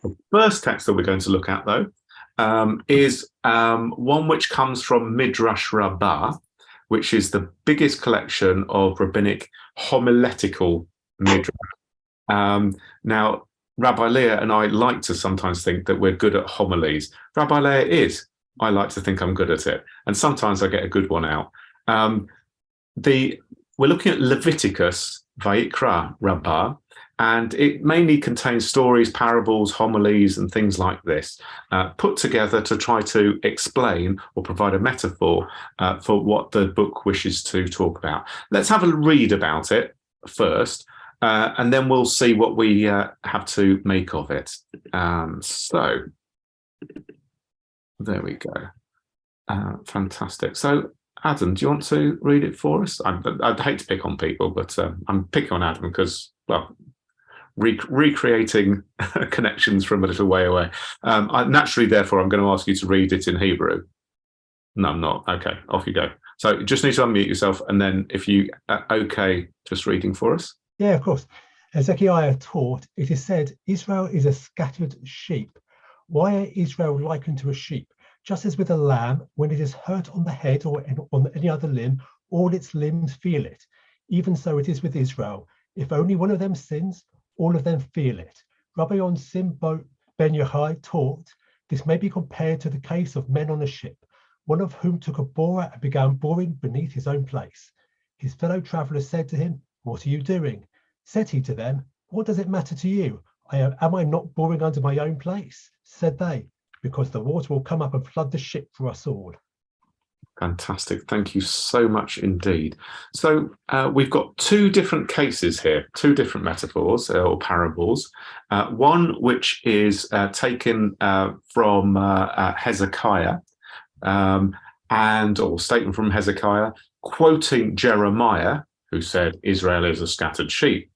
The first text that we're going to look at, though, is one which comes from Midrash Rabbah, which is the biggest collection of rabbinic homiletical midrash. Now, Rabbi Leah and I like to sometimes think that we're good at homilies. Rabbi Leah is. I like to think I'm good at it. And sometimes I get a good one out. We're looking at Leviticus, Vayikra Rabbah, and it mainly contains stories, parables, homilies, and things like this, put together to try to explain or provide a metaphor for what the book wishes to talk about. Let's have a read about it first, and then we'll see what we have to make of it. So there we go. Fantastic. So, Adam, do you want to read it for us? I'd hate to pick on people, but I'm picking on Adam because, well, recreating connections from a little way away. Naturally, therefore, I'm going to ask you to read it in Hebrew. No, I'm not. Okay, off you go. So you just need to unmute yourself, and then if you are okay, just reading for us. Yeah, of course. As Zechariah taught, it is said, Israel is a scattered sheep. Why is Israel likened to a sheep? Just as with a lamb, when it is hurt on the head or on any other limb, all its limbs feel it. Even so it is with Israel. If only one of them sins, all of them feel it. Rabbi Onsim ben Yochai taught, this may be compared to the case of men on a ship, one of whom took a borer and began boring beneath his own place. His fellow travelers said to him, "What are you doing?" Said he to them, "What does it matter to you? Am I not boring under my own place?" Said they, "Because the water will come up and flood the ship for us all." Fantastic. Thank you so much indeed. So we've got two different cases here, two different metaphors or parables. One which is taken from Hezekiah, or statement from Hezekiah, quoting Jeremiah, who said Israel is a scattered sheep,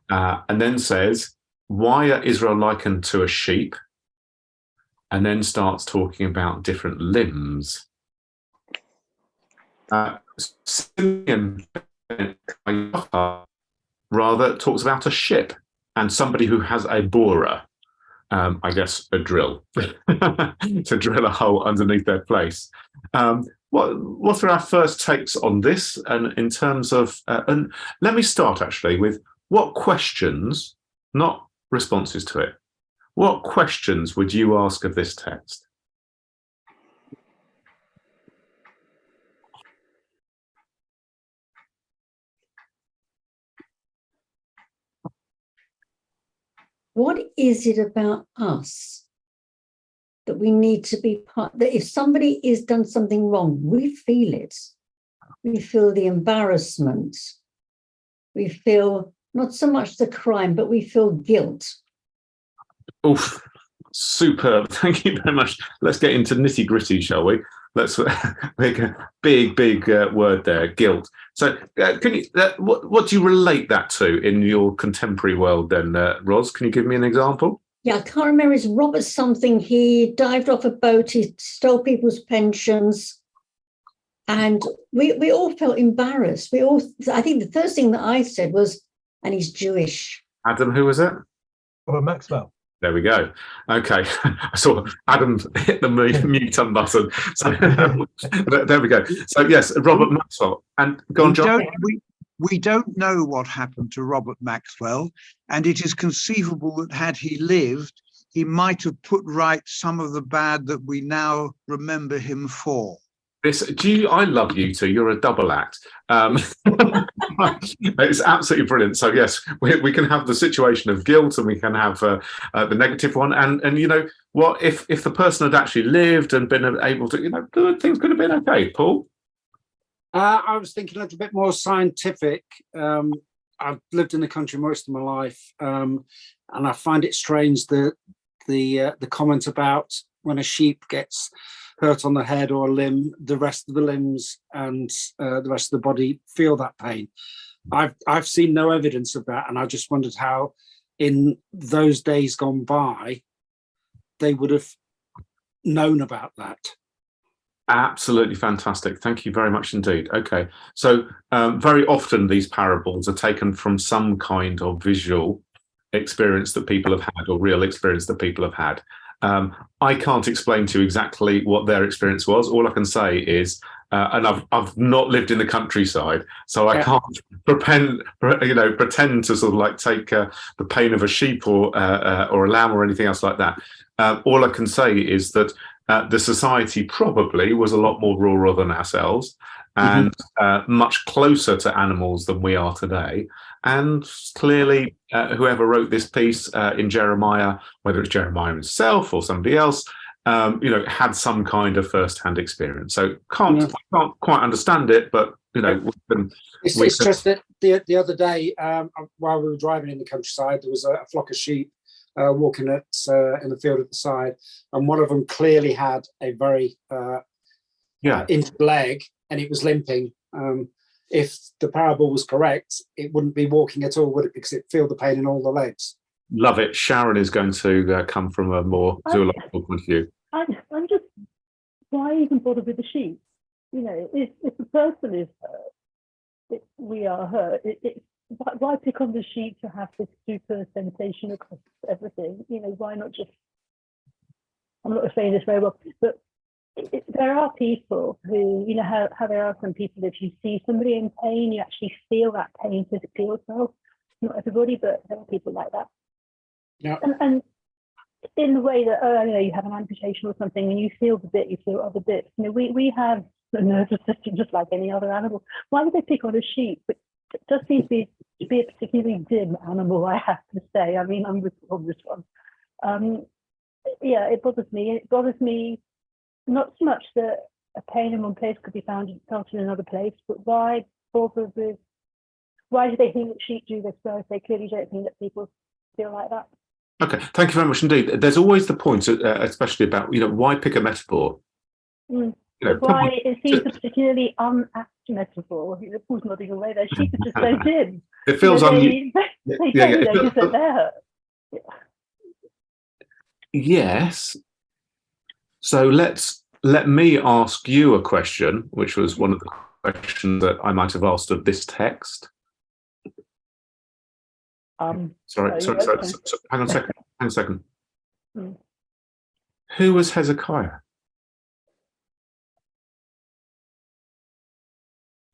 and then says, why are Israel likened to a sheep? And then starts talking about different limbs. Simeon rather talks about a ship and somebody who has a borer, I guess a drill, to drill a hole underneath their place. What are our first takes on this? And in terms of, and let me start actually with what questions, not responses to it, what questions would you ask of this text? What is it about us that we need to be part, that if somebody has done something wrong, we feel it. We feel the embarrassment. We feel not so much the crime, but we feel guilt. Oof, superb. Thank you very much. Let's get into nitty gritty, shall we? Let's make a big word there, guilt. So can you, what do you relate that to in your contemporary world then, Ros? Can you give me an example? Yeah, I can't remember. It's Robert something. He dived off a boat. He stole people's pensions. And we all felt embarrassed. I think the first thing that I said was, and he's Jewish. Adam, who was it? Robert Maxwell. There we go. Okay. I saw Adam hit the mute button. So there we go. So yes, Robert Maxwell. And go on, John. We don't know what happened to Robert Maxwell, and it is conceivable that had he lived, he might have put right some of the bad that we now remember him for. I love you two. You're a double act. It's absolutely brilliant. So yes, we can have the situation of guilt, and we can have the negative one. And you know what? If the person had actually lived and been able to, things could have been okay. Paul? I was thinking a little bit more scientific. I've lived in the country most of my life, and I find it strange that the comment about when a sheep gets hurt on the head or a limb, the rest of the limbs and the rest of the body feel that pain. I've seen no evidence of that, and I just wondered how, in those days gone by, they would have known about that. Absolutely fantastic. Thank you very much indeed. Okay, so very often these parables are taken from some kind of visual experience that people have had, or real experience that people have had. I can't explain to you exactly what their experience was. All I can say is, and I've not lived in the countryside, so I can't pretend to sort of like take the pain of a sheep or a lamb or anything else like that. All I can say is that the society probably was a lot more rural than ourselves, and much closer to animals than we are today. And clearly, whoever wrote this piece in Jeremiah, whether it's Jeremiah himself or somebody else, had some kind of first-hand experience. So can't quite understand it, but it's just that the other day, while we were driving in the countryside, there was a flock of sheep walking in the field at the side, and one of them clearly had a very injured leg, and it was limping. If the parable was correct, it wouldn't be walking at all, would it? Because it feel the pain in all the legs. Love it. Sharon is going to come from a more zoological point of view. I'm just, why even bother with the sheep? If the person is hurt, we are hurt. Why pick on the sheep to have this super sensation across everything? Why not just? I'm not saying this very well, but there are people who, how there are some people, if you see somebody in pain, you actually feel that pain physically yourself. Not everybody, but there are people like that. Yeah. And in the way that, you have an amputation or something, and you feel the bit, you feel other bits. We have a nervous system just like any other animal. Why would they pick on a sheep? It does seem to be a particularly dim animal, I have to say. I mean, I'm with on this one. It bothers me. It bothers me not so much that a pain in one place could be felt in another place, but why bother with? Why do they think that sheep do this, whereas they clearly don't think that people feel like that? Okay, thank you very much indeed. There's always the point, especially about why pick a metaphor. Why it seems a particularly unapt metaphor. The pool's nodding away. Their sheep are just so dim. It feels they just that they're hurt. Yes. So let me ask you a question, which was one of the questions that I might have asked of this text. Sorry. Hang on a second. Who was Hezekiah?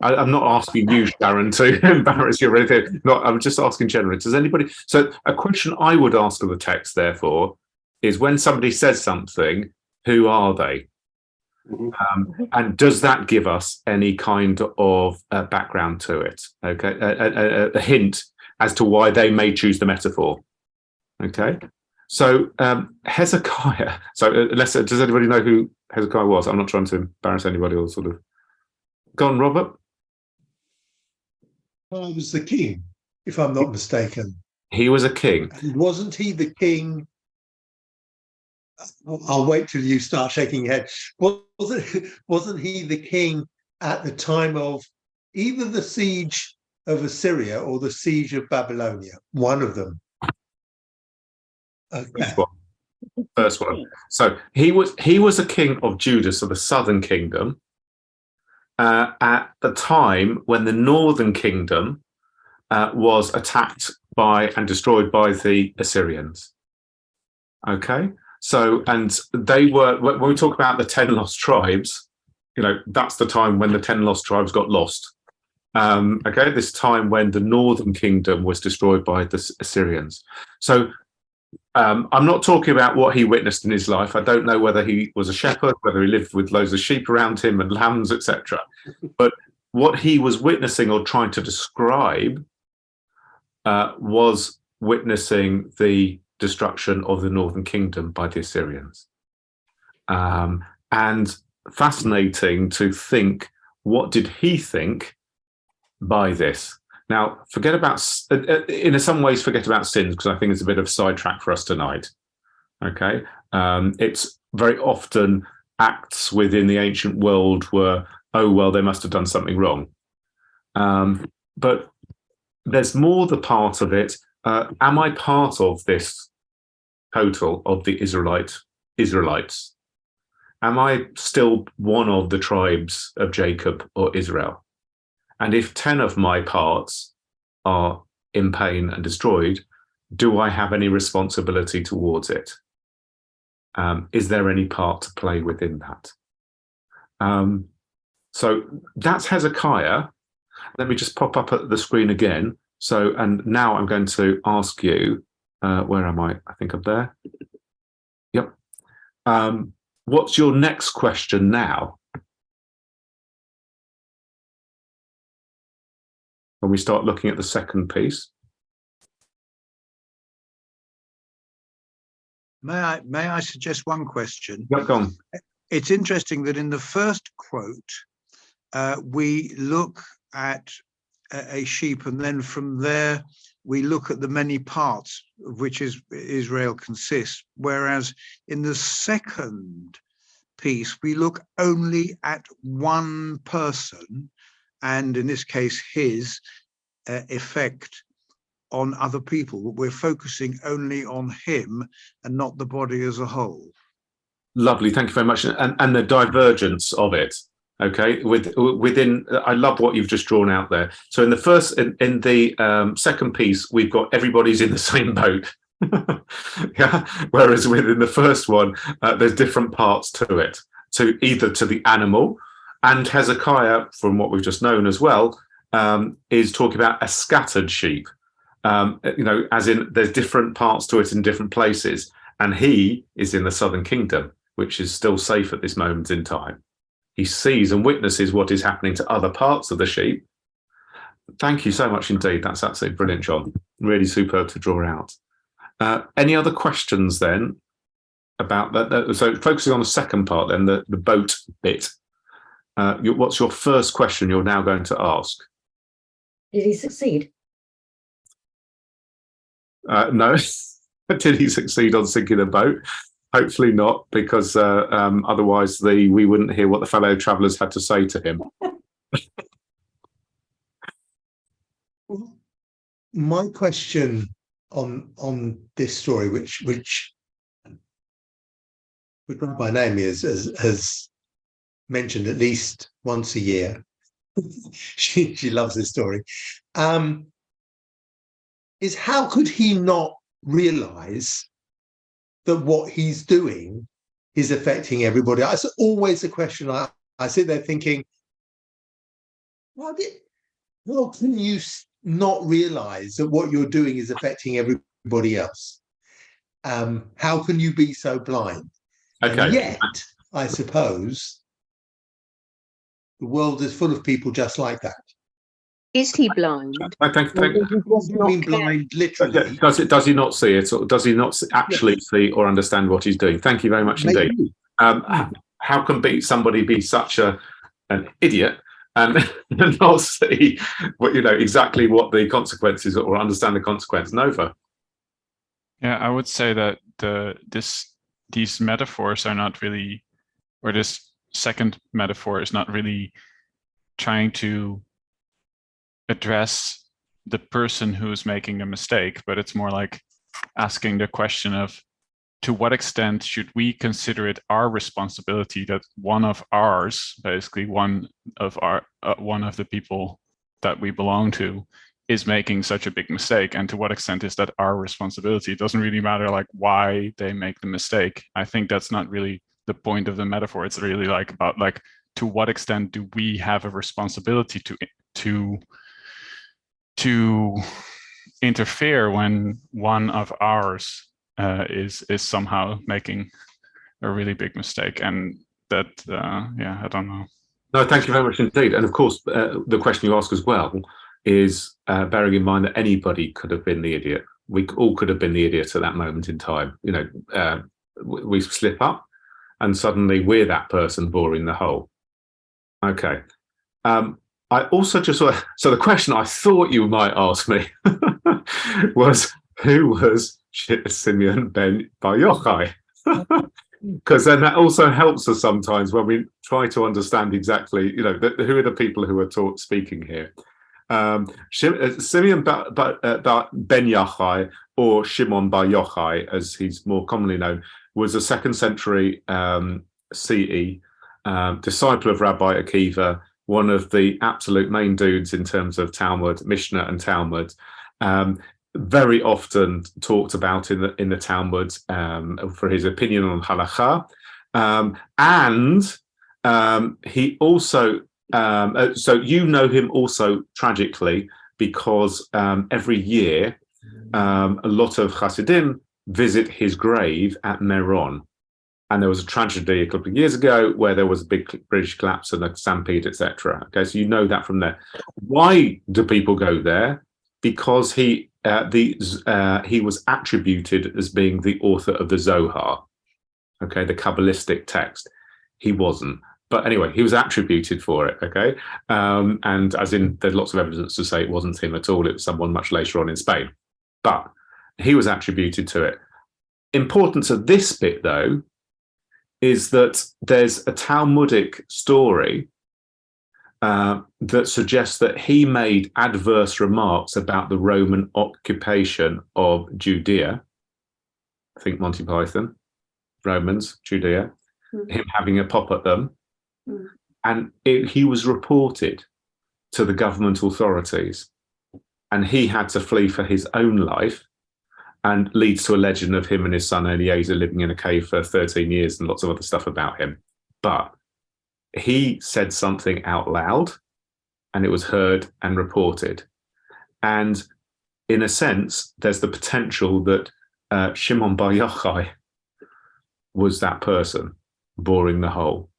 I'm not asking you, Sharon, to embarrass you or anything. I'm just asking generally. Does anybody? So a question I would ask of the text, therefore, is when somebody says something, who are they? And does that give us any kind of background to it? Okay, a hint as to why they may choose the metaphor. Okay, so Hezekiah. So does anybody know who Hezekiah was? I'm not trying to embarrass anybody or sort of. Go on, Robert. He was the king, if I'm not mistaken. He was a king. And wasn't he the king? I'll wait till you start shaking your head. Wasn't he the king at the time of either the siege of Assyria or the siege of Babylonia? One of them. Okay. First one. So he was a king of Judah, so the southern kingdom, at the time when the northern kingdom was attacked by and destroyed by the Assyrians. Okay. So, and they were, when we talk about the 10 lost tribes, that's the time when the 10 lost tribes got lost. Okay, this time when the northern kingdom was destroyed by the Assyrians. So I'm not talking about what he witnessed in his life. I don't know whether he was a shepherd, whether he lived with loads of sheep around him and lambs, etc. But what he was witnessing or trying to describe was witnessing the destruction of the northern kingdom by the Assyrians. And fascinating to think, what did he think by this? Now, forget about, in some ways, forget about sins, because I think it's a bit of a sidetrack for us tonight. Okay, it's very often acts within the ancient world were, oh, well, they must have done something wrong. But there's more the part of it. Am I part of this total of the Israelites? Am I still one of the tribes of Jacob or Israel? And if 10 of my parts are in pain and destroyed, do I have any responsibility towards it? Is there any part to play within that? So that's Hezekiah. Let me just pop up at the screen again. So, and now I'm going to ask you, where am I? I think I'm there. Yep. What's your next question now? When we start looking at the second piece. May I suggest one question? Yep, go on. It's interesting that in the first quote, we look at a sheep, and then from there we look at the many parts of which Israel consists. Whereas in the second piece, we look only at one person, and in this case, his effect on other people. We're focusing only on him and not the body as a whole. Lovely, thank you very much. And the divergence of it, okay, within, I love what you've just drawn out there. So in the first, in the second piece, we've got everybody's in the same boat. Yeah. Whereas within the first one, there's different parts to it, to either to the animal, and Hezekiah, from what we've just known as well, is talking about a scattered sheep. You know, as in there's different parts to it in different places, and he is in the southern kingdom, which is still safe at this moment in time. He sees and witnesses what is happening to other parts of the sheep. Thank you so much indeed. That's absolutely brilliant, John. Really superb to draw out. Any other questions then about that? So focusing on the second part then, the boat bit. What's your first question you're now going to ask? Did he succeed? No. Did he succeed on sinking the boat? Hopefully not, because otherwise we wouldn't hear what the fellow travellers had to say to him. My question on this story, which Rabbi Naomi has mentioned at least once a year, she loves this story, is how could he not realize that what he's doing is affecting everybody? It's always a question I sit there thinking, how can you not realize that what you're doing is affecting everybody else? How can you be so blind? Okay. And yet, I suppose the world is full of people just like that. Is he blind? I think Being blind, literally. Does he not see it, or does he not actually see or understand what he's doing? Thank you very much indeed. How can somebody be such an idiot and not see what, exactly what the consequences, or understand the consequence? Nova. Yeah, I would say that these metaphors are not really, or this second metaphor is not really trying to address the person who's making a mistake, but it's more like asking the question of, to what extent should we consider it our responsibility that one of ours, basically one of the people that we belong to, is making such a big mistake, and to what extent is that our responsibility? It doesn't really matter like why they make the mistake. I think that's not really the point of the metaphor. It's really like about like, to what extent do we have a responsibility to interfere when one of ours is somehow making a really big mistake? And that, I don't know. No, thank you very much indeed. And of course, the question you ask as well is bearing in mind that anybody could have been the idiot. We all could have been the idiot at that moment in time. We slip up and suddenly we're that person boring the hole. Okay. I also so the question I thought you might ask me was, who was Simeon ben Bar Yochai? Because then that also helps us sometimes when we try to understand exactly, who are the people who are speaking here. Simeon ben Yochai, or Shimon bar Yochai, as he's more commonly known, was a 2nd century CE disciple of Rabbi Akiva, one of the absolute main dudes in terms of Talmud, Mishnah and Talmud. very often talked about in the Talmud for his opinion on halakha, and he also so you know him also tragically because every year a lot of Hasidim visit his grave at Meron. And there was a tragedy a couple of years ago where there was a big bridge collapse and a stampede, etc. Okay, so you know that from there. Why do people go there? Because he was attributed as being the author of the Zohar, okay, the Kabbalistic text. He wasn't, but anyway, he was attributed for it, okay, and as in there's lots of evidence to say it wasn't him at all. It was someone much later on in Spain, but he was attributed to it. Importance of this bit, though, is that there's a Talmudic story that suggests that he made adverse remarks about the Roman occupation of Judea. I think Monty Python, Romans, Judea, him having a pop at them. And he was reported to the government authorities, and he had to flee for his own life, and leads to a legend of him and his son Eliezer living in a cave for 13 years and lots of other stuff about him. But he said something out loud, and it was heard and reported. And in a sense, there's the potential that Shimon Bar Yochai was that person boring the hole.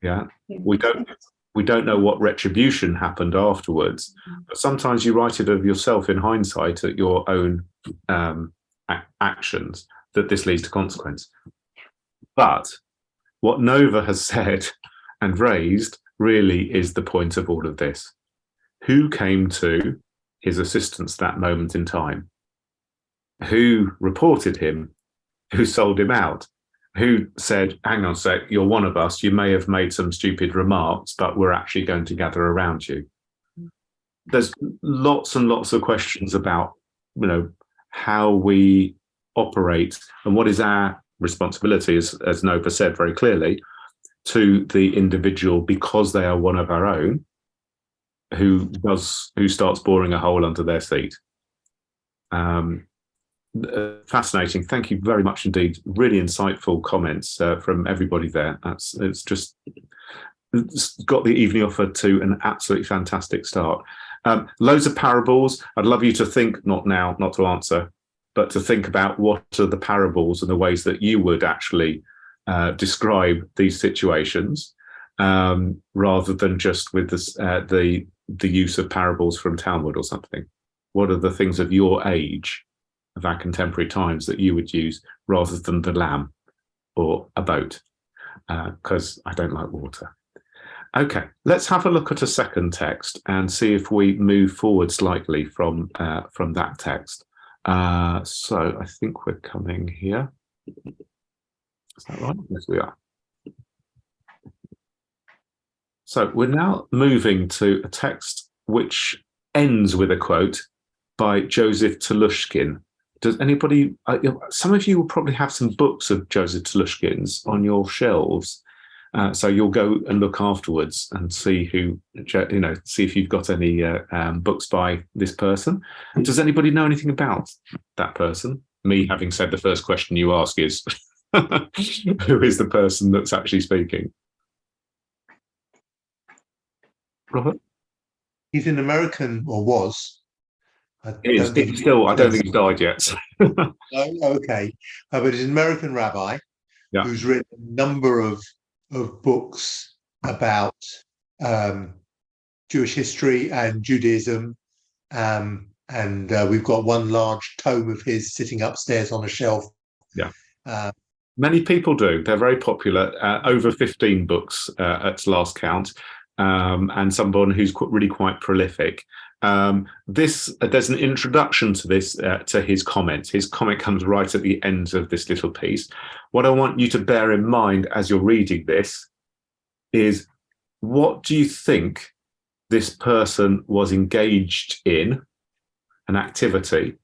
Yeah, we don't know what retribution happened afterwards, but sometimes you write it of yourself in hindsight at your own actions, that this leads to consequence. But what Nova has said and raised really is the point of all of this. Who came to his assistance that moment in time? Who reported him? Who sold him out? Who said, hang on a sec, you're one of us, you may have made some stupid remarks, but we're actually going to gather around you? There's lots and lots of questions about, how we operate and what is our responsibility, as Nova said very clearly, to the individual because they are one of our own, who starts boring a hole under their seat. Fascinating. Thank you very much indeed. Really insightful comments from everybody there. It's got the evening offer to an absolutely fantastic start. Loads of parables. I'd love you to think, not now, not to answer, but to think about what are the parables and the ways that you would actually describe these situations, rather than just with the use of parables from Talmud or something. What are the things of your age, of our contemporary times, that you would use rather than the lamb or a boat? Because I don't like water. Okay, let's have a look at a second text and see if we move forward slightly from that text. So I think we're coming here. Is that right? Yes, we are. So we're now moving to a text which ends with a quote by Joseph Telushkin. Does anybody, some of you will probably have some books of Joseph Telushkin's on your shelves. So you'll go and look afterwards and see see if you've got any books by this person. Does anybody know anything about that person? Me having said the first question you ask is, who is the person that's actually speaking? Robert? He's an American, or was. I don't think he's died yet. Oh, okay. But he's an American rabbi who's written a number of books about Jewish history and Judaism. And we've got one large tome of his sitting upstairs on a shelf. Yeah. Many people do. They're very popular. Over 15 books at last count. And someone who's really quite prolific. There's an introduction to this, to his comment. His comment comes right at the end of this little piece. What I want you to bear in mind as you're reading this is, what do you think this person was engaged in, an activity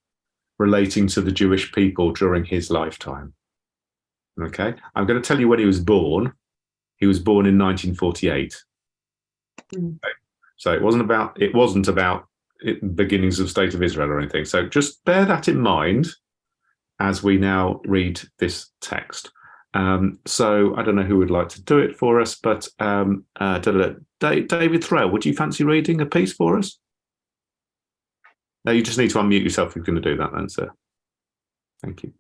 relating to the Jewish people during his lifetime? Okay, I'm going to tell you when he was born. He was born in 1948. Okay. So it wasn't about beginnings of State of Israel or anything. So just bear that in mind as we now read this text. So I don't know who would like to do it for us, but David Thrale, would you fancy reading a piece for us? No, you just need to unmute yourself if you're going to do that then, sir. Thank you.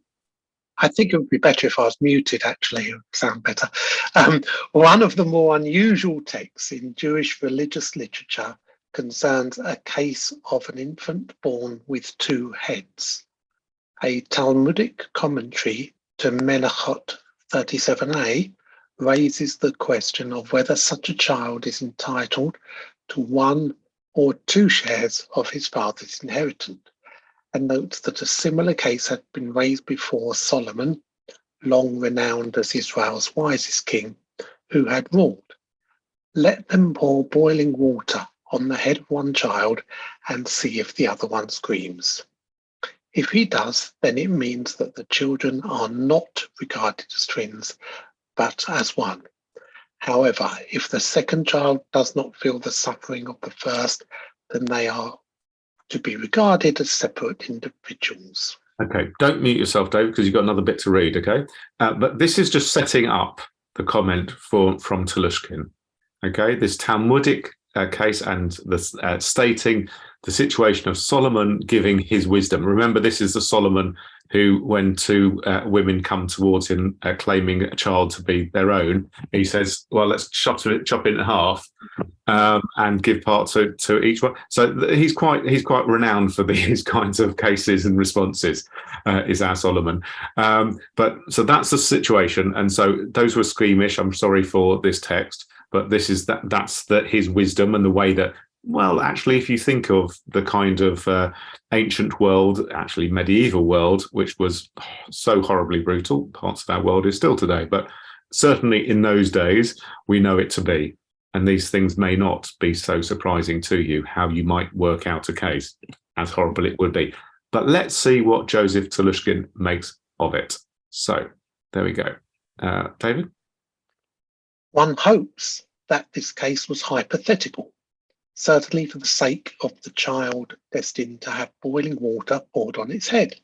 I think it would be better if I was muted, actually. It would sound better. One of the more unusual texts in Jewish religious literature concerns a case of an infant born with two heads. A Talmudic commentary to Menachot 37a raises the question of whether such a child is entitled to one or two shares of his father's inheritance, and notes that a similar case had been raised before Solomon, long renowned as Israel's wisest king, who had ruled, "Let them pour boiling water on the head of one child and see if the other one screams. If he does, then it means that the children are not regarded as twins, but as one. However, if the second child does not feel the suffering of the first, then they are to be regarded as separate individuals." Okay, don't mute yourself, David, because you've got another bit to read, okay? But this is just setting up the comment from Telushkin, okay? This Talmudic case and the stating the situation of Solomon giving his wisdom. Remember, this is the Solomon who, when two women come towards him claiming a child to be their own, he says, well, let's chop it in half and give part to each one. So he's quite renowned for these kinds of cases and responses, is our Solomon. But so that's the situation. And so those were squeamish. I'm sorry for this text, but this is that's his wisdom and the way that, well, actually, if you think of the kind of ancient world, actually medieval world, which was so horribly brutal, parts of our world is still today, but certainly in those days, we know it to be. And these things may not be so surprising to you, how you might work out a case, as horrible it would be. But let's see what Joseph Telushkin makes of it. So there we go. David? One hopes that this case was hypothetical, certainly for the sake of the child destined to have boiling water poured on its head.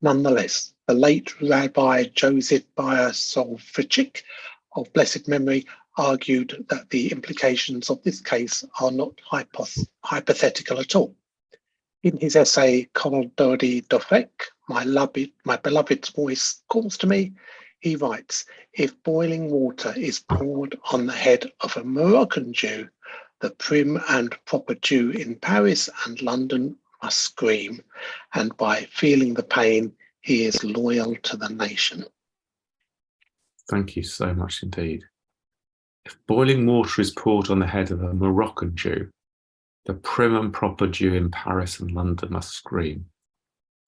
Nonetheless, the late Rabbi Joseph Bayer Soloveitchik of blessed memory argued that the implications of this case are not hypothetical at all. In his essay, Kol Dodi Dofek, my beloved's voice calls to me, he writes, if boiling water is poured on the head of a Moroccan Jew, the prim and proper Jew in Paris and London must scream, and by feeling the pain, he is loyal to the nation. Thank you so much indeed. If boiling water is poured on the head of a Moroccan Jew, the prim and proper Jew in Paris and London must scream.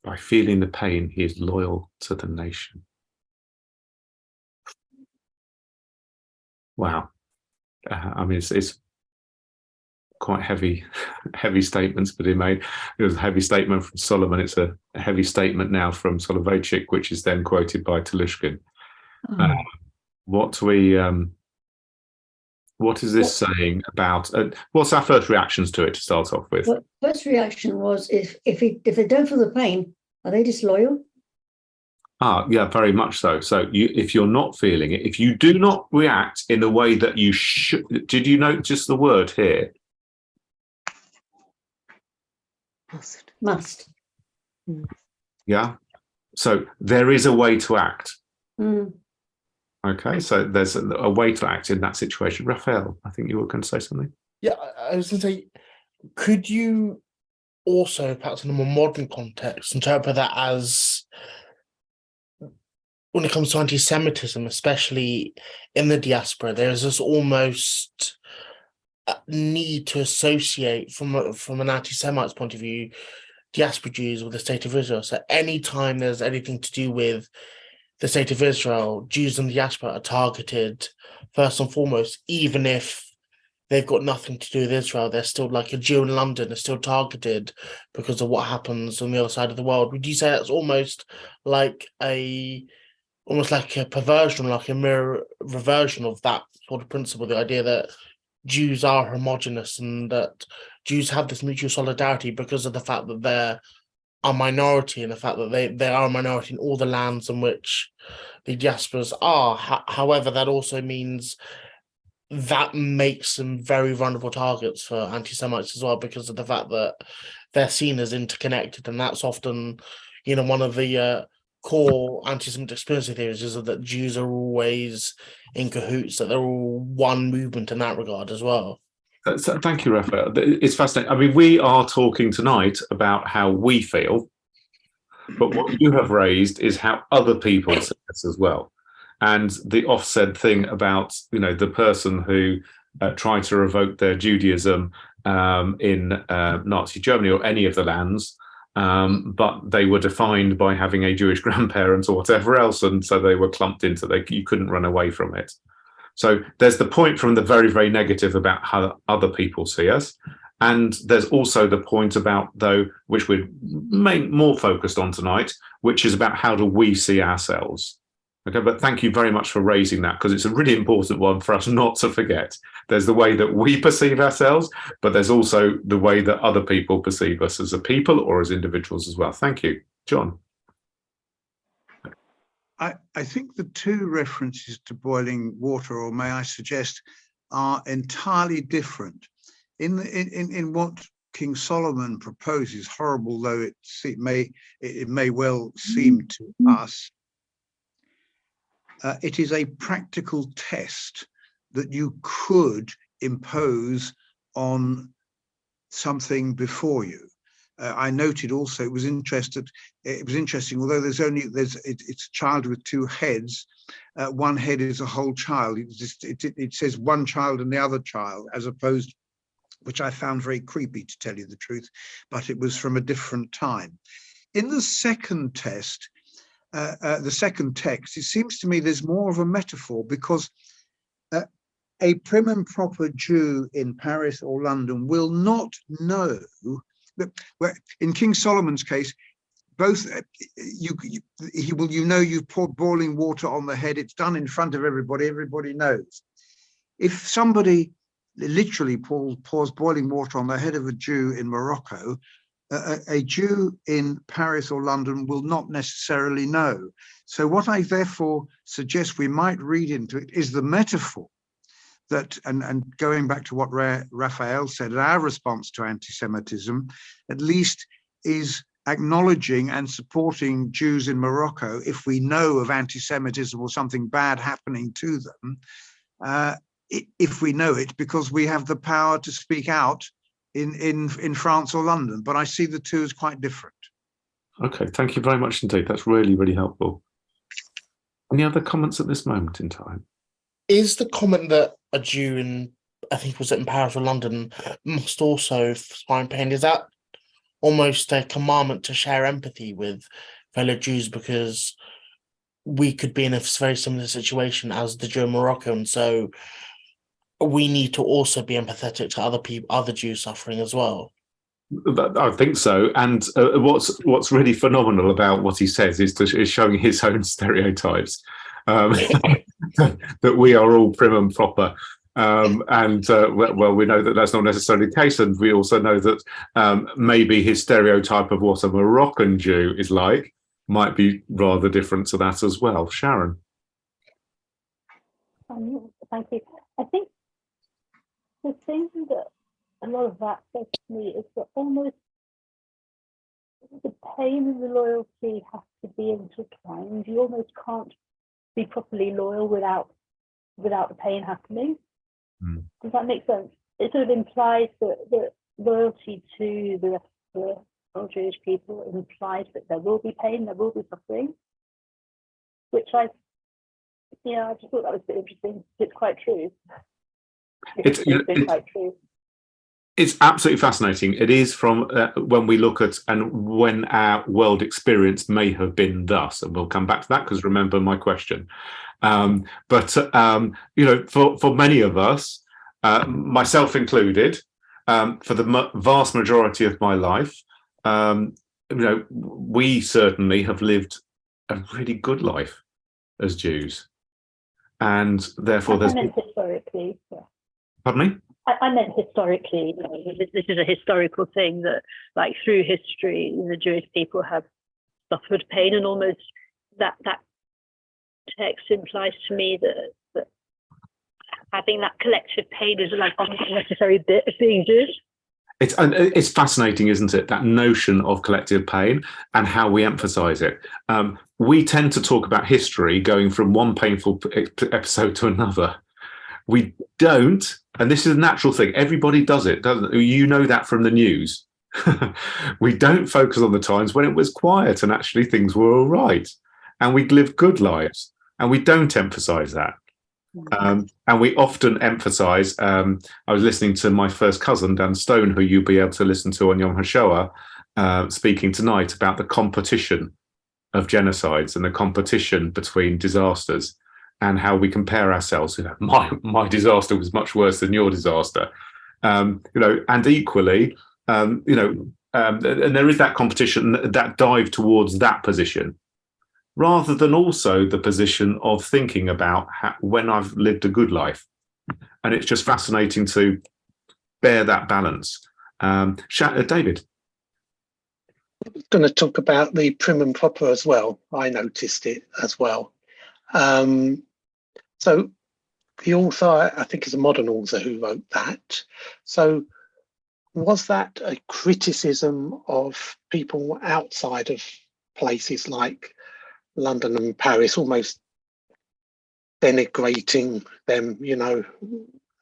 By feeling the pain, he is loyal to the nation. Wow. I mean, it's quite heavy statements, but he made. It was a heavy statement from Solomon. It's a heavy statement now from Soloveitchik, which is then quoted by Telushkin. What is this saying about? What's our first reactions to it to start off with? Well, first reaction was if they don't feel the pain, are they disloyal? Yeah, very much so. So if you're not feeling it, if you do not react in the way that you should, did you note just the word here? Must. Yeah. So there is a way to act. Mm. Okay, so there's a way to act in that situation. Raphael, I think you were going to say something. Yeah, I was going to say, could you also, perhaps in a more modern context, interpret that as, when it comes to anti-Semitism, especially in the diaspora, there's this almost need to associate, from an anti-Semite's point of view, diaspora Jews with the State of Israel. So anytime there's anything to do with the State of Israel, Jews in the diaspora are targeted first and foremost, even if they've got nothing to do with Israel. They're still, like a Jew in London, are still targeted because of what happens on the other side of the world. Would you say that's almost like a perversion, like a mirror reversion of that sort of principle, the idea that Jews are homogenous and that Jews have this mutual solidarity because of the fact that they're a minority and the fact that they are a minority in all the lands in which the diasporas are. However, that also means that makes them very vulnerable targets for anti-Semites as well, because of the fact that they're seen as interconnected, and that's often, one of the core anti-Semitic conspiracy theories is that Jews are always in cahoots, that they're all one movement in that regard as well. So, thank you, Raphael. It's fascinating. I mean, we are talking tonight about how we feel, but what you have raised is how other people see us as well. And the oft-said thing about, the person who tried to revoke their Judaism in Nazi Germany or any of the lands, but they were defined by having a Jewish grandparent or whatever else, and so they were clumped into you couldn't run away from it. So there's the point from the very, very negative about how other people see us. And there's also the point about, though, which we're more focused on tonight, which is about how do we see ourselves. Okay, but thank you very much for raising that, because it's a really important one for us not to forget. There's the way that we perceive ourselves, but there's also the way that other people perceive us as a people or as individuals as well. Thank you. John. I think the two references to boiling water, or may I suggest, are entirely different. In what King Solomon proposes, horrible though it may well seem to us, it is a practical test that you could impose on something before you. I noted also it was interesting, although it's a child with two heads, one head is a whole child. It says one child and the other child, as opposed, which I found very creepy, to tell you the truth, but it was from a different time. In the second text, it seems to me there's more of a metaphor, because a prim and proper Jew in Paris or London will not know. In King Solomon's case, both you've poured boiling water on the head. It's done in front of everybody. Everybody knows. If somebody literally pours boiling water on the head of a Jew in Morocco, a Jew in Paris or London will not necessarily know. So what I therefore suggest we might read into it is the metaphor that, and going back to what Raphael said, our response to anti-Semitism, at least, is acknowledging and supporting Jews in Morocco if we know of anti-Semitism or something bad happening to them, if we know it, because we have the power to speak out in France or London. But I see the two as quite different. Okay, thank you very much indeed. That's really, really helpful. Any other comments at this moment in time? Is the comment that a Jew in, I think was it in Paris or London, must also find pain, is that almost a commandment to share empathy with fellow Jews, because we could be in a very similar situation as the Jew in Morocco, and so we need to also be empathetic to other people, other Jews suffering as well? I think so. And what's really phenomenal about what he says is showing his own stereotypes. That we are all prim and proper, well, we know that that's not necessarily the case, and we also know that maybe his stereotype of what a Moroccan Jew is like might be rather different to that as well. Sharon. Thank you. I think the thing that a lot of that says to me is that almost the pain and the loyalty have to be intertwined. You almost can't be properly loyal without the pain happening. Does that make sense? It sort of implies that loyalty to the rest of the Jewish people implies that there will be pain, there will be suffering, which I just thought that was a bit interesting. It's quite true. It's quite true. It's absolutely fascinating. It is from when we look at and when our world experience may have been thus, and we'll come back to that because remember my question. But for many of us, myself included, for the vast majority of my life, we certainly have lived a really good life as Jews, and therefore there's. Historically, yeah. Pardon me? I meant historically. This is a historical thing that, like, through history, the Jewish people have suffered pain, and almost that text implies to me that having that collective pain is like a necessary bit of being Jewish. It's fascinating, isn't it? That notion of collective pain and how we emphasize it. We tend to talk about history going from one painful episode to another. We don't, and this is a natural thing. Everybody does it, doesn't it? You know that from the news. We don't focus on the times when it was quiet and actually things were all right, and we lived good lives, and we don't emphasize that. And we often emphasize, I was listening to my first cousin, Dan Stone, who you'll be able to listen to on Yom HaShoah, speaking tonight about the competition of genocides and the competition between disasters and how we compare ourselves. My disaster was much worse than your disaster. And equally, and there is that competition, that dive towards that position, rather than also the position of thinking about when I've lived a good life. And it's just fascinating to bear that balance. David? I was going to talk about the prim and proper as well. I noticed it as well. So the author, I think, is a modern author who wrote that. So was that a criticism of people outside of places like London and Paris, almost denigrating them,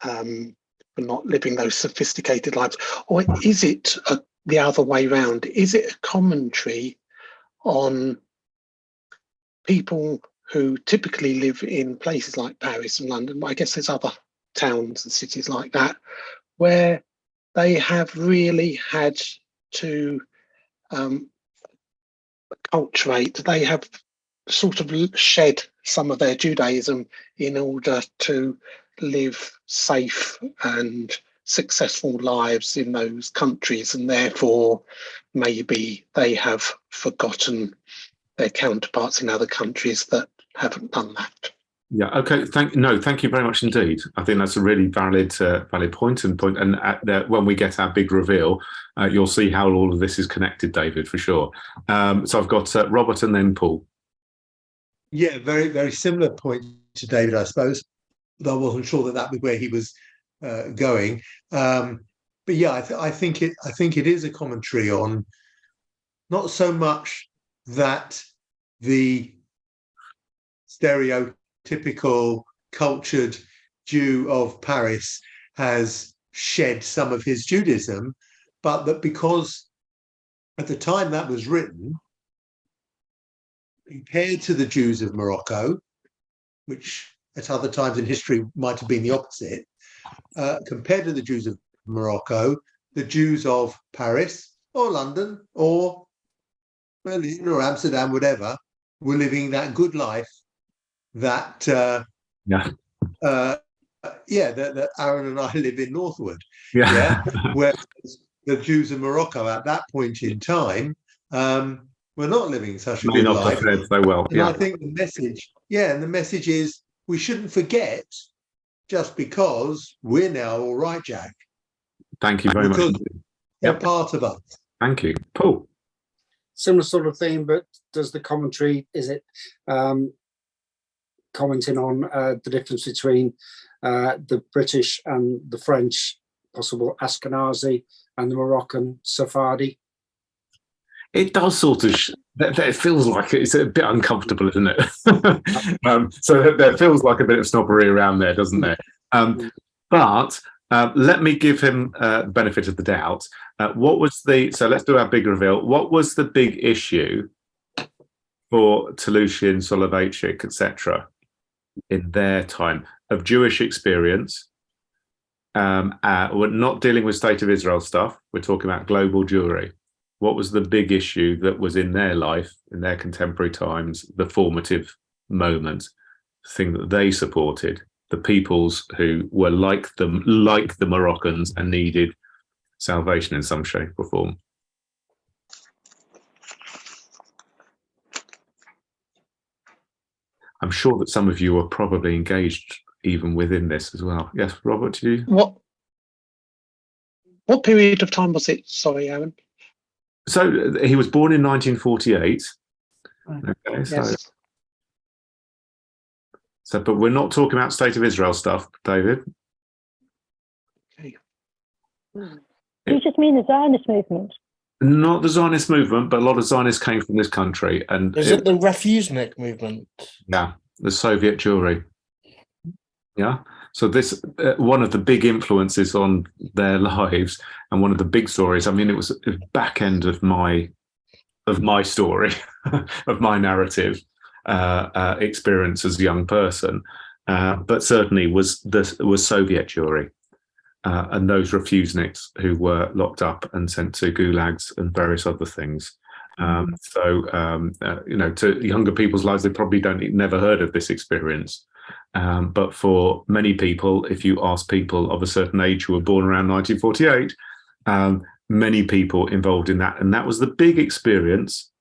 for not living those sophisticated lives? Or is it the other way round? Is it a commentary on people who typically live in places like Paris and London? I guess there's other towns and cities like that, where they have really had to acculturate, they have sort of shed some of their Judaism in order to live safe and successful lives in those countries, and therefore maybe they have forgotten their counterparts in other countries that haven't done that. Yeah. Okay. Thank you very much indeed. I think that's a really valid point. And when we get our big reveal, you'll see how all of this is connected, David, for sure. So I've got Robert and then Paul. Yeah, very, very similar point to David, I suppose, though I wasn't sure that was where he was going. But yeah, I think it is a commentary on not so much that the stereotypical cultured Jew of Paris has shed some of his Judaism, but that because at the time that was written, compared to the Jews of Morocco, which at other times in history might have been the opposite, compared to the Jews of Morocco, the Jews of Paris or London or Berlin or Amsterdam, whatever, were living that good life that that Aaron and I live in Northwood. Whereas the Jews of Morocco at that point in time were not living such a good life. So well. And I think the message is we shouldn't forget just because we're now all right, Jack. Thank you very much. They're part of us. Thank you. Paul? Similar sort of theme, but does the commentary, is it commenting on the difference between the British and the French, possible Ashkenazi, and the Moroccan Sephardi? It does sort of, it feels like it's a bit uncomfortable, isn't it? So there feels like a bit of snobbery around there, doesn't there? But let me give him the benefit of the doubt. So let's do our big reveal. What was the big issue for Toulousian, Soloveitchik, etc., in their time of Jewish experience? We're not dealing with State of Israel stuff. We're talking about global Jewry. What was the big issue that was in their life, in their contemporary times, the formative moment, thing that they supported, the peoples who were like the Moroccans and needed salvation in some shape or form? I'm sure that some of you are probably engaged even within this as well. Yes, Robert, do you? What period of time was it? Sorry, Aaron. So he was born in 1948. Okay, Yes. so, but we're not talking about State of Israel stuff, David. Okay. You just mean the Zionist movement? Not the Zionist movement, but a lot of Zionists came from this country. And Is it the Refusenik movement? Yeah, the Soviet Jewry. Yeah. So this one of the big influences on their lives, and one of the big stories. I mean, it was the back end of my story, of my narrative experience as a young person, but certainly was Soviet Jewry. And those refuseniks who were locked up and sent to gulags and various other things. To younger people's lives, they probably never heard of this experience. But for many people, if you ask people of a certain age who were born around 1948, many people involved in that. And that was the big experience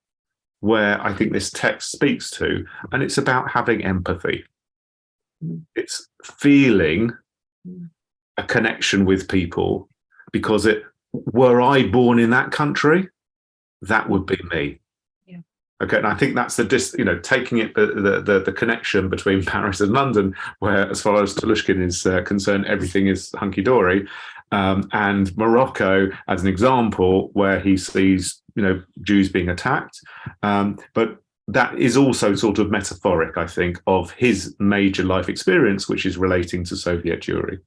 where I think this text speaks to, and it's about having empathy. It's feeling a connection with people, because were I born in that country, that would be me. Yeah. Okay, and I think that's taking it the connection between Paris and London, where, as far as Tolushkin is concerned, everything is hunky dory, and Morocco as an example, where he sees Jews being attacked, but that is also sort of metaphoric, I think, of his major life experience, which is relating to Soviet Jewry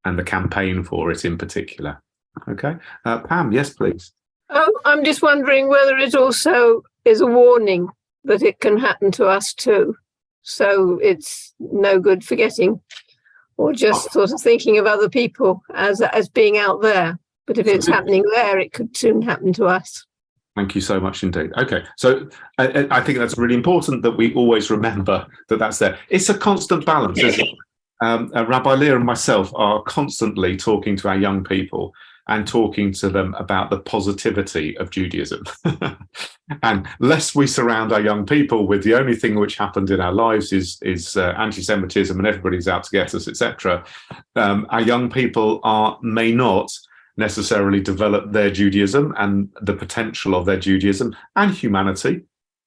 and the campaign for it in particular. Okay, Pam, yes, please. I'm just wondering whether it also is a warning that it can happen to us too. So it's no good forgetting or just sort of thinking of other people as being out there. But if it's happening there, it could soon happen to us. Thank you so much indeed. Okay, so I think that's really important that we always remember that that's there. It's a constant balance, isn't it? Rabbi Leah and myself are constantly talking to our young people and talking to them about the positivity of Judaism. And lest we surround our young people with the only thing which happened in our lives is anti-Semitism and everybody's out to get us, etc. Our young people may not necessarily develop their Judaism and the potential of their Judaism and humanity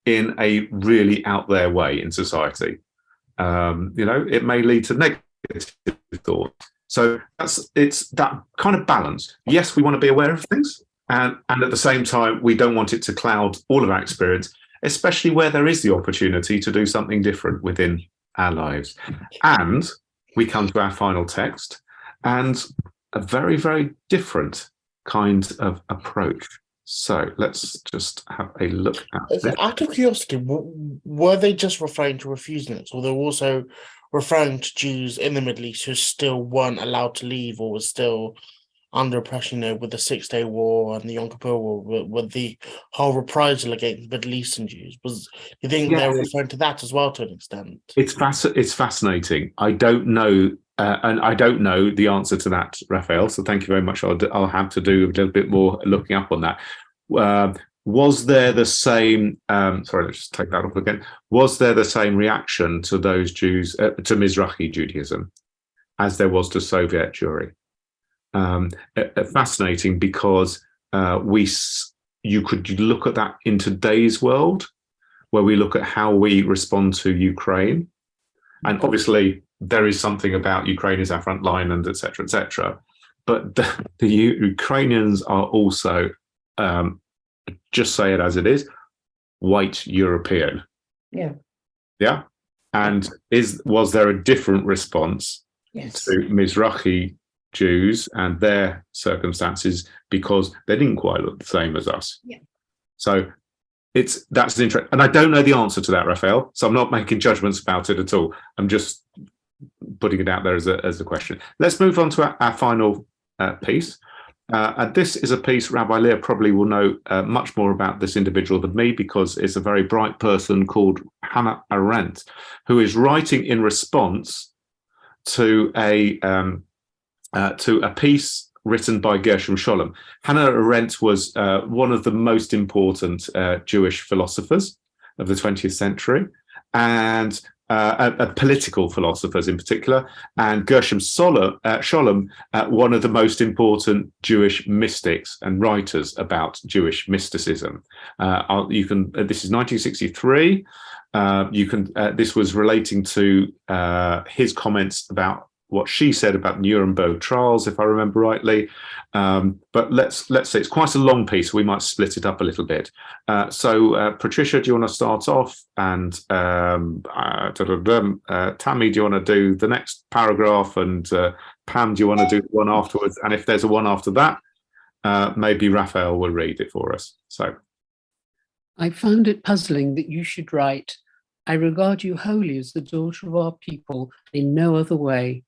in a really out there way in society. It may lead to negative thought. So it's that kind of balance. Yes, we want to be aware of things, and at the same time, we don't want it to cloud all of our experience, especially where there is the opportunity to do something different within our lives. And we come to our final text, and a very, very different kind of approach. So let's just have a look at this. Out of curiosity, were they just referring to refuseniks, or they were also referring to Jews in the Middle East who still weren't allowed to leave or were still under oppression, with the 6-Day War and the Yom Kippur War, with the whole reprisal against Middle Eastern Jews? Do you think they were referring to that as well to an extent? It's fascinating. I don't know, and I don't know the answer to that, Raphael. So thank you very much. I'll have to do a little bit more looking up on that. Was there the same? Sorry, let's just take that off again. Was there the same reaction to those Jews, to Mizrahi Judaism, as there was to Soviet Jewry? Fascinating, because you could look at that in today's world, where we look at how we respond to Ukraine, and obviously there is something about Ukraine as our front line and etc. etc. But the Ukrainians are also, just say it as it is, white European. Yeah. Yeah. And was there a different response Yes. to Mizrahi Jews and their circumstances because they didn't quite look the same as us? Yeah. So that's an interest, and I don't know the answer to that, Raphael. So I'm not making judgments about it at all. I'm just putting it out there as a question. Let's move on to our final piece. And this is a piece Rabbi Leah probably will know much more about this individual than me, because it's a very bright person called Hannah Arendt, who is writing in response to a piece written by Gershom Scholem. Hannah Arendt was one of the most important Jewish philosophers of the 20th century, and political philosophers in particular, and Gershom Scholem, one of the most important Jewish mystics and writers about Jewish mysticism. You can. This is 1963. This was relating to his comments about what she said about Nuremberg trials, if I remember rightly. But let's say it's quite a long piece, so we might split it up a little bit. So Patricia, do you want to start off? And Tammy, do you want to do the next paragraph? And Pam, do you want to do one afterwards? And if there's a one after that, maybe Raphael will read it for us. So I found it puzzling that you should write, "I regard you wholly as the daughter of our people in no other way.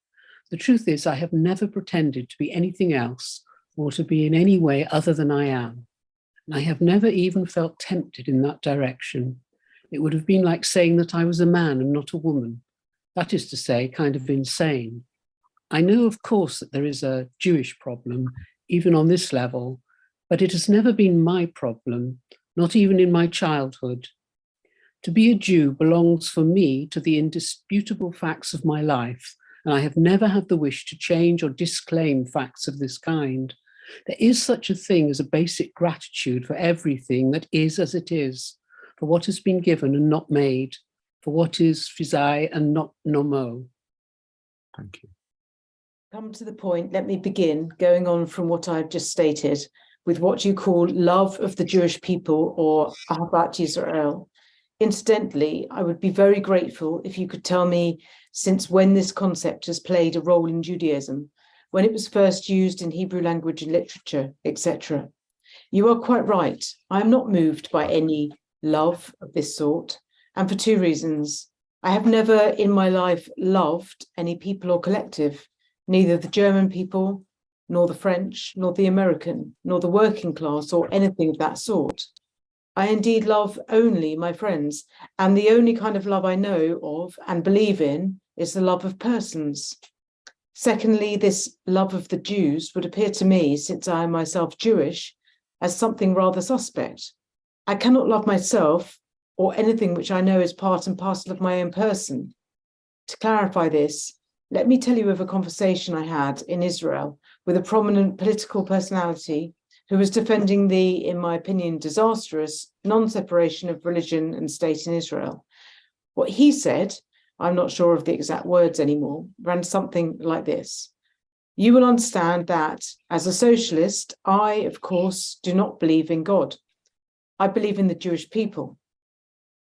The truth is, I have never pretended to be anything else or to be in any way other than I am. And I have never even felt tempted in that direction. It would have been like saying that I was a man and not a woman. That is to say, kind of insane. I know, of course, that there is a Jewish problem, even on this level, but it has never been my problem, not even in my childhood. To be a Jew belongs for me to the indisputable facts of my life, and I have never had the wish to change or disclaim facts of this kind. There is such a thing as a basic gratitude for everything that is as it is, for what has been given and not made, for what is physai and not nomo." thank you. Come to the point, let me begin, going on from what I've just stated, with what you call love of the Jewish people, or Ahavat Yisrael. Incidentally, I would be very grateful if you could tell me since when this concept has played a role in Judaism, when it was first used in Hebrew language and literature, etc. You are quite right. I am not moved by any love of this sort, and for two reasons. I have never in my life loved any people or collective, neither the German people, nor the French, nor the American, nor the working class, or anything of that sort. I indeed love only my friends, and the only kind of love I know of and believe in is the love of persons. Secondly, this love of the Jews would appear to me, since I am myself Jewish, as something rather suspect. I cannot love myself or anything which I know is part and parcel of my own person. To clarify this, let me tell you of a conversation I had in Israel with a prominent political personality who was defending the, in my opinion, disastrous non-separation of religion and state in Israel. What he said, I'm not sure of the exact words anymore, ran something like this. You will understand that as a socialist, I, of course, do not believe in God. I believe in the Jewish people.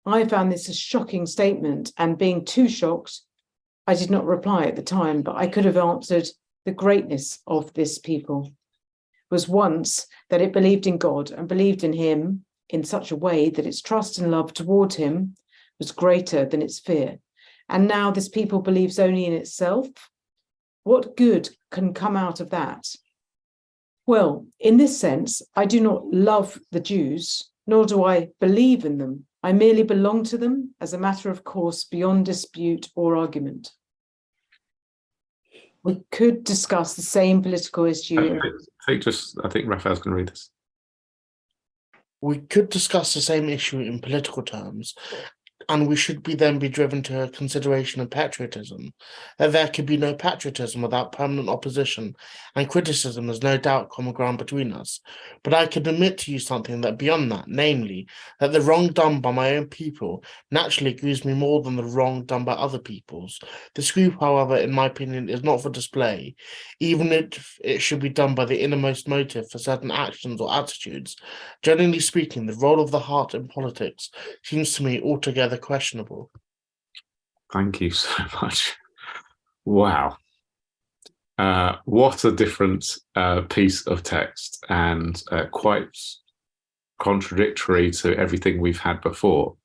I found this a shocking statement, and being too shocked, I did not reply at the time, but I could have answered the greatness of this people was once that it believed in God and believed in him in such a way that its trust and love toward him was greater than its fear. And now this people believes only in itself. What good can come out of that? Well, in this sense, I do not love the Jews, nor do I believe in them. I merely belong to them as a matter of course beyond dispute or argument. We could discuss the same political issue. I think Raphael's going to read this. We could discuss the same issue in political terms, and we should then be driven to a consideration of patriotism, that there could be no patriotism without permanent opposition, and criticism is no doubt common ground between us. But I could admit to you something that beyond that, namely, that the wrong done by my own people naturally grieves me more than the wrong done by other people's. This grief, however, in my opinion, is not for display, even if it should be done by the innermost motive for certain actions or attitudes. Generally speaking, the role of the heart in politics seems to me altogether questionable. Thank you so much. Wow. What a different piece of text, and quite contradictory to everything we've had before.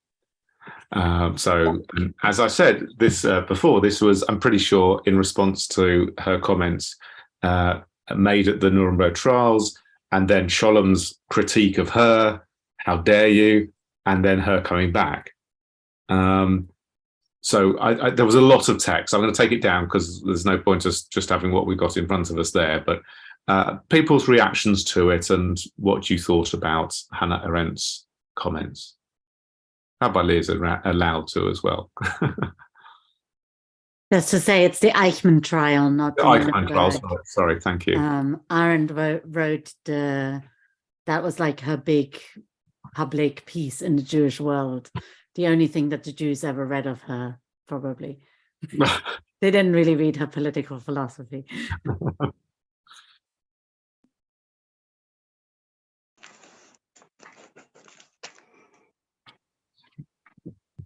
So, as I said this before, this was, I'm pretty sure, in response to her comments made at the Nuremberg trials, and then Scholem's critique of her, how dare you, and then her coming back. So there was a lot of text. I'm going to take it down because there's no point just having what we got in front of us there. But people's reactions to it and what you thought about Hannah Arendt's comments. Rabbi Lee is allowed to as well. Just to say, it's the Eichmann trial, not The the Eichmann trial. Nuremberg. Sorry, thank you. Arendt wrote that was like her big public piece in the Jewish world. The only thing that the Jews ever read of her, probably. They didn't really read her political philosophy.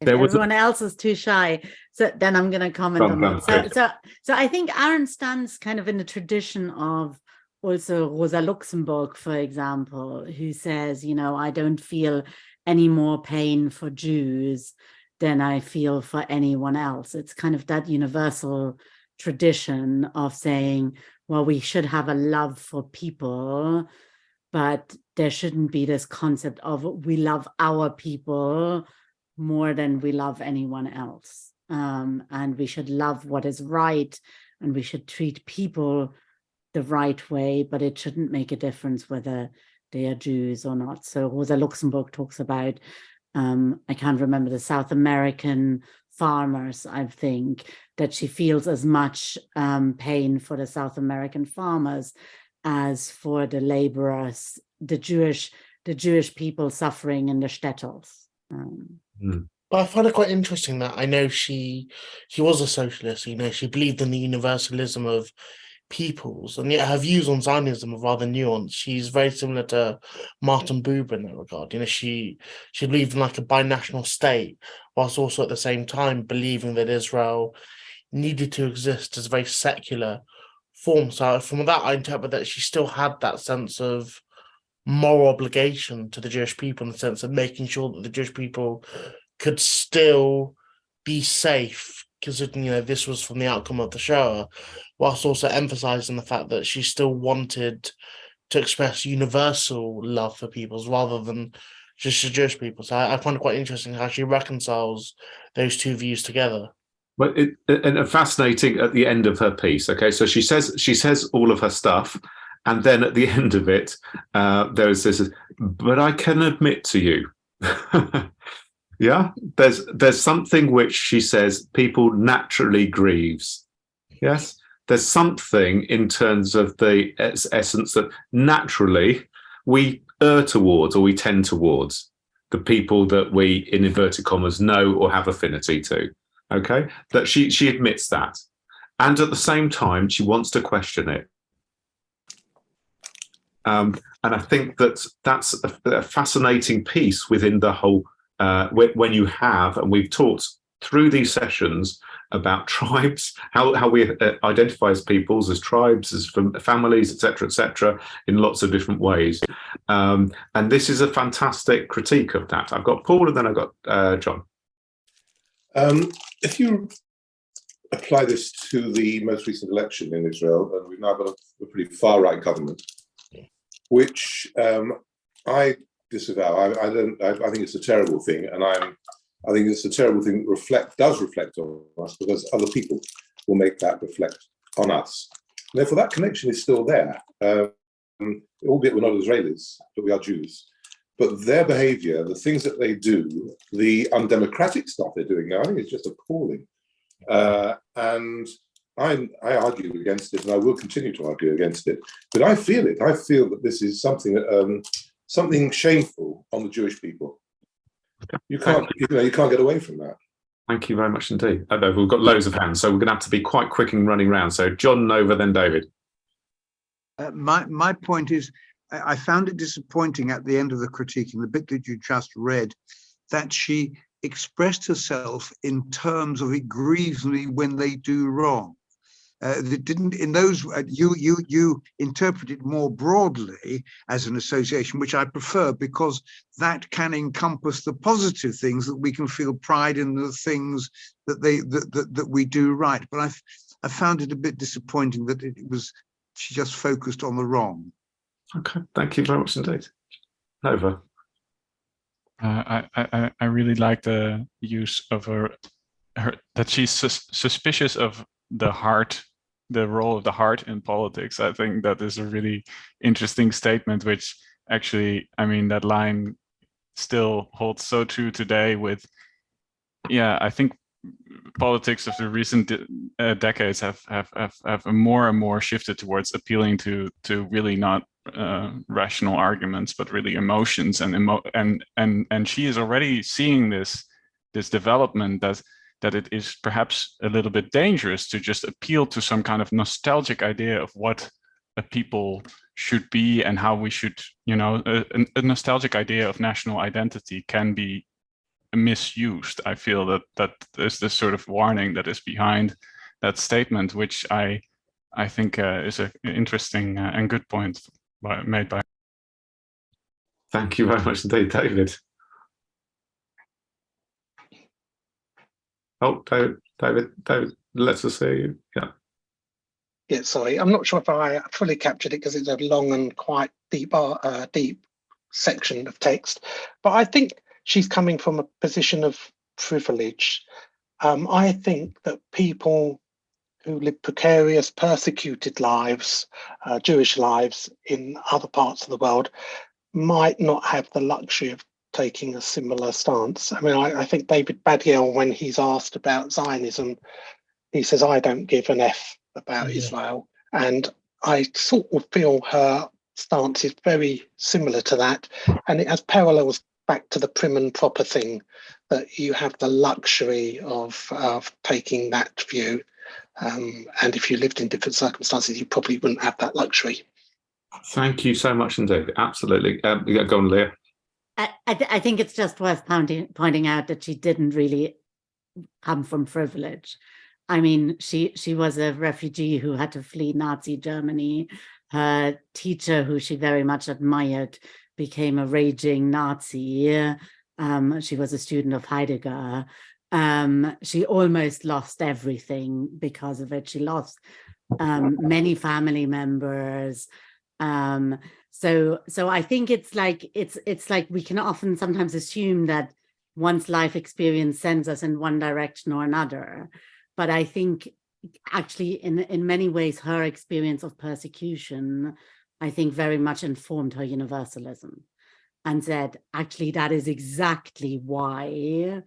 If everyone else is too shy, so then I'm going to comment on that. So I think Arendt stands kind of in the tradition of also Rosa Luxemburg, for example, who says, you know, I don't feel any more pain for Jews than I feel for anyone else. It's kind of that universal tradition of saying, well, we should have a love for people, but there shouldn't be this concept of we love our people more than we love anyone else. And we should love what is right, and we should treat people the right way, but it shouldn't make a difference whether they are Jews or not. So Rosa Luxemburg talks about, I can't remember, the South American farmers, I think, that she feels as much pain for the South American farmers as for the laborers, the Jewish people suffering in the shtetls. But I find it quite interesting that I know she was a socialist, you know, she believed in the universalism of peoples, and yet her views on Zionism are rather nuanced. She's very similar to Martin Buber in that regard. You know, she believed in like a binational state, whilst also at the same time believing that Israel needed to exist as a very secular form. So from that, I interpret that she still had that sense of moral obligation to the Jewish people, in the sense of making sure that the Jewish people could still be safe, considering, you know, this was from the outcome of the Shoah, whilst also emphasizing the fact that she still wanted to express universal love for peoples rather than just the Jewish people. So I find it quite interesting how she reconciles those two views together. But and fascinating at the end of her piece. Okay, so she says all of her stuff, and then at the end of it, there is this. But I can admit to you, yeah, there's something which she says people naturally grieves. Yes, there's something in terms of the essence that naturally we err towards, or we tend towards, the people that we, in inverted commas, know or have affinity to. Okay, that she admits that, and at the same time she wants to question it, and I think that's a fascinating piece within the whole. When you have, and we've talked through these sessions about tribes, how we identify as peoples, as tribes, as families, etc., in lots of different ways, and this is a fantastic critique of that. I've got Paul, and then I've got John. If you apply this to the most recent election in Israel, and we've now got a pretty far-right government, which I disavow. I think it's a terrible thing, and I think it's a terrible thing that does reflect on us, because other people will make that reflect on us. And therefore, that connection is still there. Albeit we're not Israelis, but we are Jews. But their behavior, the things that they do, the undemocratic stuff they're doing now, I think it's just appalling. And I argue against it, and I will continue to argue against it. But I feel it. I feel that this is something shameful on the Jewish people. You can't get away from that. Thank you very much indeed. We've got loads of hands, so we're going to have to be quite quick in running round. So John, Nova, then David. My point is, I found it disappointing at the end of the critique, in the bit that you just read, that she expressed herself in terms of it grieves me when they do wrong. That didn't, in those, you interpret it more broadly as an association, which I prefer, because that can encompass the positive things, that we can feel pride in the things that we do right. But I found it a bit disappointing that she just focused on the wrong. Okay, thank you very much indeed. Nova. I really like the use of her that she's suspicious of the heart, the role of the heart in politics. I think that is a really interesting statement, which actually, I mean, that line still holds so true today with, yeah, I think politics of the recent decades have more and more shifted towards appealing to really not rational arguments, but really emotions, and she is already seeing this development that it is perhaps a little bit dangerous to just appeal to some kind of nostalgic idea of what a people should be and how we should, a nostalgic idea of national identity can be misused. I feel that there's this sort of warning that is behind that statement, which I think is an interesting and good point made by. Thank you very much indeed, David. Oh, David, let's just see you. Yeah, sorry, I'm not sure if I fully captured it because it's a long and quite deep section of text, but I think she's coming from a position of privilege. I think that people who live precarious, persecuted lives, Jewish lives in other parts of the world, might not have the luxury of taking a similar stance. I mean, I think David Badiel, when he's asked about Zionism, he says, I don't give an F about Israel. And I sort of feel her stance is very similar to that. And it has parallels back to the prim and proper thing, that you have the luxury of taking that view. And if you lived in different circumstances, you probably wouldn't have that luxury. Thank you so much indeed. Absolutely. Go on, Leah. I think it's just worth pointing out that she didn't really come from privilege. I mean, she was a refugee who had to flee Nazi Germany. Her teacher, who she very much admired, became a raging Nazi. She was a student of Heidegger. She almost lost everything because of it. She lost many family members. So I think it's like we can often sometimes assume that one's life experience sends us in one direction or another. But I think actually in many ways, her experience of persecution, I think very much informed her universalism, and said, actually, that is exactly why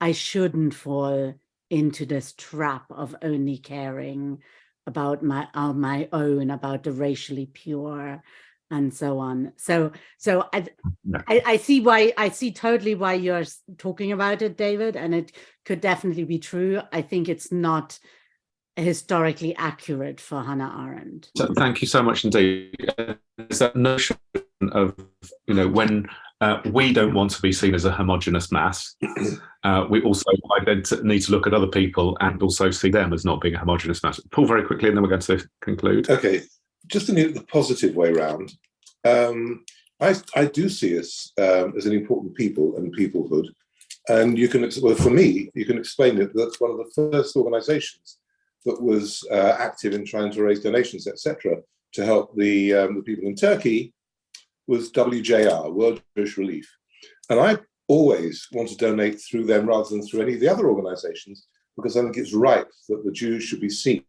I shouldn't fall into this trap of only caring about my own, about the racially pure, and so on. So I see totally why you're talking about it, David, and it could definitely be true. I think it's not historically accurate for Hannah Arendt. So thank you so much indeed. There's that notion of, when we don't want to be seen as a homogenous mass, we also need to look at other people and also see them as not being a homogenous mass. Paul, very quickly, and then we're going to conclude. Okay, just in the positive way round, I do see us as an important people and peoplehood. And for me, you can explain it. That's one of the first organisations that was active in trying to raise donations, etc., to help the people in Turkey was WJR, World Jewish Relief. And I always want to donate through them rather than through any of the other organisations, because I think it's right that the Jews should be seen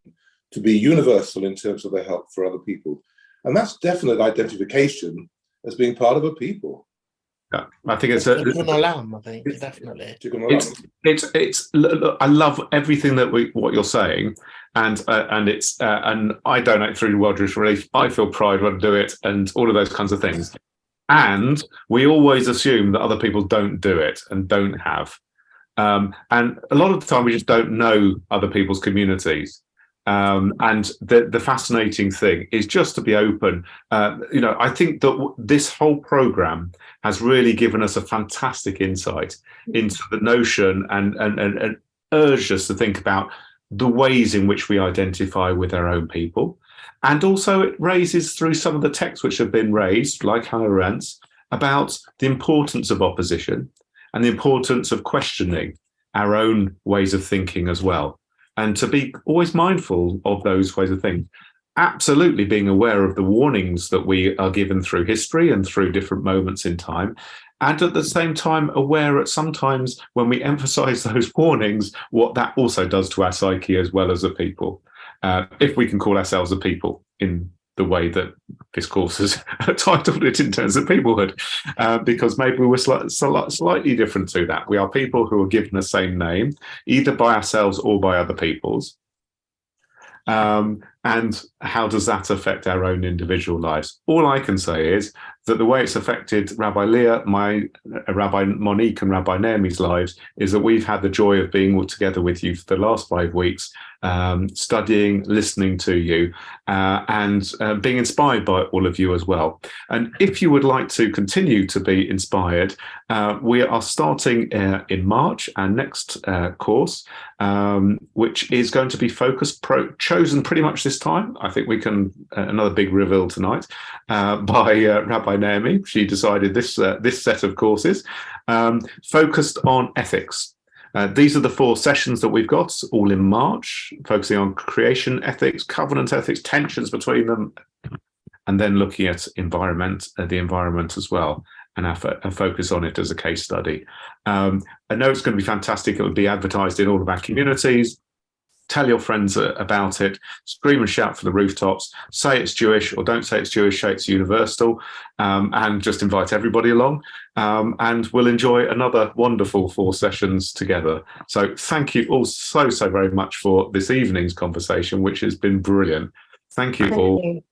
to be universal in terms of their help for other people. And that's definite identification as being part of a people. Yeah, I think it's Tikkun Olam, I think, definitely. It's I love everything what you're saying, and I donate through World Jewish Relief. I feel pride when I do it, and all of those kinds of things. And we always assume that other people don't do it and don't have. And a lot of the time we just don't know other people's communities. And the fascinating thing is just to be open. I think that this whole program has really given us a fantastic insight into the notion and urged us to think about the ways in which we identify with our own people. And also it raises through some of the texts which have been raised, like Hannah Arendt's, about the importance of opposition and the importance of questioning our own ways of thinking as well. And to be always mindful of those ways of thinking. Absolutely being aware of the warnings that we are given through history and through different moments in time. And at the same time, aware at sometimes when we emphasize those warnings, what that also does to our psyche as well as a people, if we can call ourselves a people in the way that this course has titled it in terms of peoplehood, because maybe we're slightly different to that. We are people who are given the same name, either by ourselves or by other peoples. And how does that affect our own individual lives? All I can say is that the way it's affected Rabbi Leah, Rabbi Monique and Rabbi Naomi's lives is that we've had the joy of being all together with you for the last 5 weeks, studying, listening to you, and being inspired by all of you as well. And if you would like to continue to be inspired, we are starting in March, our next course, which is going to be chosen pretty much this time. I think we can, another big reveal tonight, by Rabbi Naomi. She decided this set of courses focused on ethics. These are the 4 sessions that we've got, all in March, focusing on creation ethics, covenant ethics, tensions between them, and then looking at the environment as well, and our focus on it as a case study. I know it's going to be fantastic. It will be advertised in all of our communities. Tell your friends about it, scream and shout from the rooftops, say it's Jewish or don't say it's Jewish, say it's universal, and just invite everybody along. And we'll enjoy another wonderful 4 sessions together. So thank you all so very much for this evening's conversation, which has been brilliant. Thank you all.